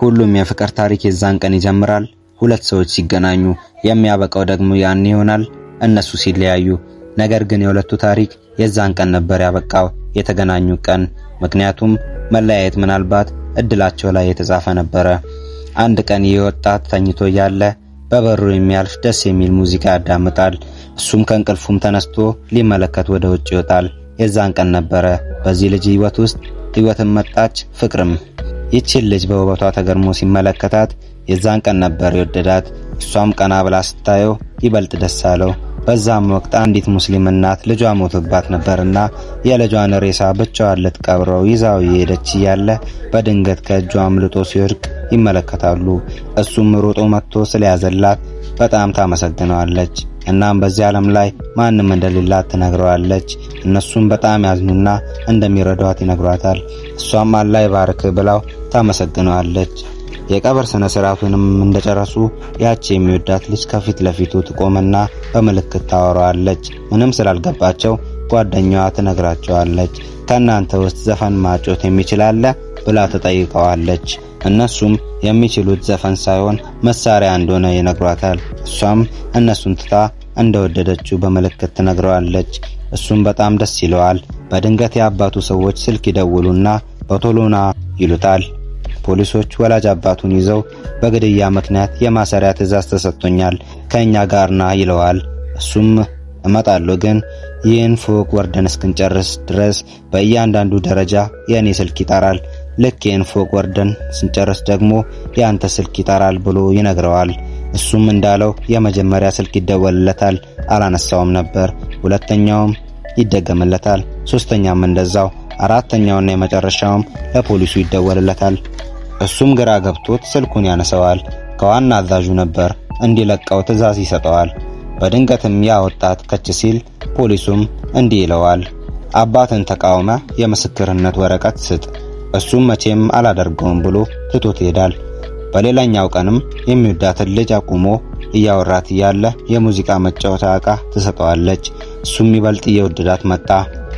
ሁሉም የፍቅር ታሪክ የዛን ቀን ይጀምራል። ሁለት ሰዎች ሲገናኙ የሚያበቃው ደግሞ ያን ይሆናል እነሱ ሲለያዩ። ነገር ግን የሁለቱ ታሪክ የዛን ቀን ነበር ያበቃው፣ የተገናኙ ቀን። ምክንያቱም መለያየት ምናልባት እድላቸው ላይ የተጻፈ ነበረ። አንድ ቀን ይህ ወጣት ተኝቶ ያለ በበሩ የሚያልፍ ደስ የሚል ሙዚቃ ያዳምጣል። እሱም ከእንቅልፉም ተነስቶ ሊመለከት ወደ ውጭ ይወጣል። የዛን ቀን ነበረ በዚህ ልጅ ህይወት ውስጥ ህይወትን መጣች፣ ፍቅርም። ይህችን ልጅ በውበቷ ተገርሞ ሲመለከታት የዛን ቀን ነበር የወደዳት። እሷም ቀና ብላ ስታየው ይበልጥ ደስ አለው። በዛም ወቅት አንዲት ሙስሊም እናት ልጇ ሞቶባት ነበርና የልጇን ሬሳ ብቻዋን ልትቀብረው ይዛው የሄደች ያለ በድንገት ከእጇ አምልጦ ሲወድቅ ይመለከታሉ። እሱም ሮጦ መጥቶ ስለያዘላት በጣም ታመሰግነዋለች። እናም በዚህ ዓለም ላይ ማንም እንደሌላት ትነግረዋለች። እነሱም በጣም ያዝኑና እንደሚረዷት ይነግሯታል። እሷም አላህ ይባርክ ብላው ታመሰግነዋለች። የቀብር ስነ ስርዓቱንም እንደጨረሱ ያቺ የሚወዳት ልጅ ከፊት ለፊቱ ትቆምና በምልክት ታወራዋለች። ምንም ስላልገባቸው ጓደኛዋ ትነግራቸዋለች። ከናንተ ውስጥ ዘፈን ማጮት የሚችል አለ ብላ ተጠይቀዋለች። እነሱም የሚችሉት ዘፈን ሳይሆን መሳሪያ እንደሆነ ይነግሯታል። እሷም እነሱን ትታ እንደወደደችው በምልክት ትነግረዋለች። እሱም በጣም ደስ ይለዋል። በድንገት የአባቱ ሰዎች ስልክ ይደውሉና በቶሎና ይሉታል። ፖሊሶች ወላጅ አባቱን ይዘው በግድያ ምክንያት የማሰሪያ ትዕዛዝ ተሰጥቶኛል ከኛ ጋር ና ይለዋል። እሱም እመጣለሁ፣ ግን ይህን ፎቅ ወርደን እስክንጨርስ ድረስ በእያንዳንዱ ደረጃ የኔ ስልክ ይጠራል። ልክ ይህን ፎቅ ወርደን ስንጨርስ ደግሞ ያንተ ስልክ ይጠራል ብሎ ይነግረዋል። እሱም እንዳለው የመጀመሪያ ስልክ ይደወልለታል፣ አላነሳውም ነበር። ሁለተኛውም ይደገምለታል፣ ሶስተኛም እንደዛው፣ አራተኛውና የመጨረሻውም ለፖሊሱ ይደወልለታል። እሱም ግራ ገብቶት ስልኩን ያነሳዋል። ከዋና አዛዡ ነበር፣ እንዲለቀው ትዕዛዝ ይሰጠዋል። በድንገትም ያ ወጣት ከች ሲል ፖሊሱም እንዲህ ይለዋል፣ አባትን ተቃውመ የምስክርነት ወረቀት ስጥ። እሱም መቼም አላደርገውም ብሎ ትቶት ይሄዳል። በሌላኛው ቀንም የሚወዳትን ልጅ አቁሞ እያወራት ያለ የሙዚቃ መጫወቻ ዕቃ ትሰጠዋለች። እሱም ይበልጥ እየወደዳት መጣ።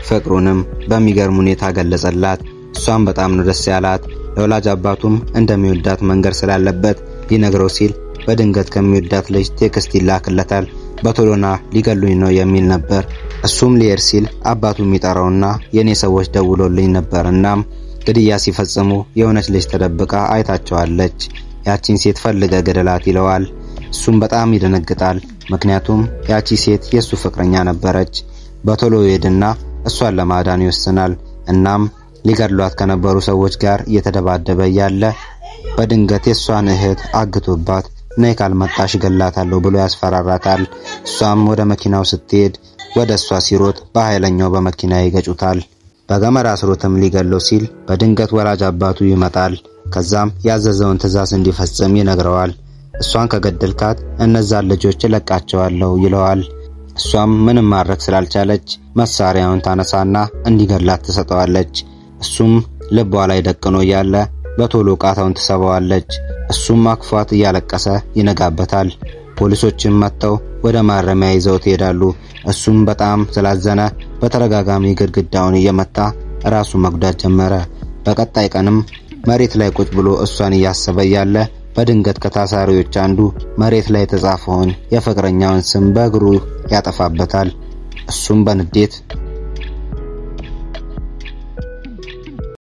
ፍቅሩንም በሚገርም ሁኔታ ገለጸላት። እሷም በጣም ነው ደስ ያላት። ለወላጅ አባቱም እንደሚወዳት መንገር ስላለበት ሊነግረው ሲል በድንገት ከሚወዳት ልጅ ቴክስት ይላክለታል። በቶሎና ሊገሉኝ ነው የሚል ነበር። እሱም ሊሄድ ሲል አባቱ የሚጠራውና የኔ ሰዎች ደውሎልኝ ነበርና ግድያ ሲፈጽሙ የሆነች ልጅ ተደብቃ አይታቸዋለች። ያቺን ሴት ፈልገ ገደላት ይለዋል። እሱም በጣም ይደነግጣል። ምክንያቱም ያቺ ሴት የሱ ፍቅረኛ ነበረች። በቶሎ ይሄድና እሷን ለማዳን ይወስናል። እናም ሊገድሏት ከነበሩ ሰዎች ጋር እየተደባደበ ያለ በድንገት የሷን እህት አግቶባት ነይ ካልመጣሽ ገላታለሁ ብሎ ያስፈራራታል። እሷም ወደ መኪናው ስትሄድ ወደ እሷ ሲሮጥ በኃይለኛው በመኪና ይገጩታል። በገመድ አስሮትም ሊገለው ሲል በድንገት ወላጅ አባቱ ይመጣል። ከዛም ያዘዘውን ትዕዛዝ እንዲፈጽም ይነግረዋል። እሷን ከገደልካት እነዛን ልጆች ለቃቸዋለሁ ይለዋል። እሷም ምንም ማድረግ ስላልቻለች መሳሪያውን ታነሳና እንዲገላት ትሰጠዋለች። እሱም ልቧ ላይ ደቅኖ ያለ በቶሎ ቃታውን ትሰበዋለች። እሱም አክፏት እያለቀሰ ይነጋበታል። ፖሊሶችም መጥተው ወደ ማረሚያ ይዘው ይሄዳሉ። እሱም በጣም ስላዘነ በተረጋጋሚ ግድግዳውን እየመታ ራሱ መጉዳት ጀመረ። በቀጣይ ቀንም መሬት ላይ ቁጭ ብሎ እሷን እያሰበ ያለ በድንገት ከታሳሪዎች አንዱ መሬት ላይ የተጻፈውን የፍቅረኛውን ስም በእግሩ ያጠፋበታል። እሱም በንዴት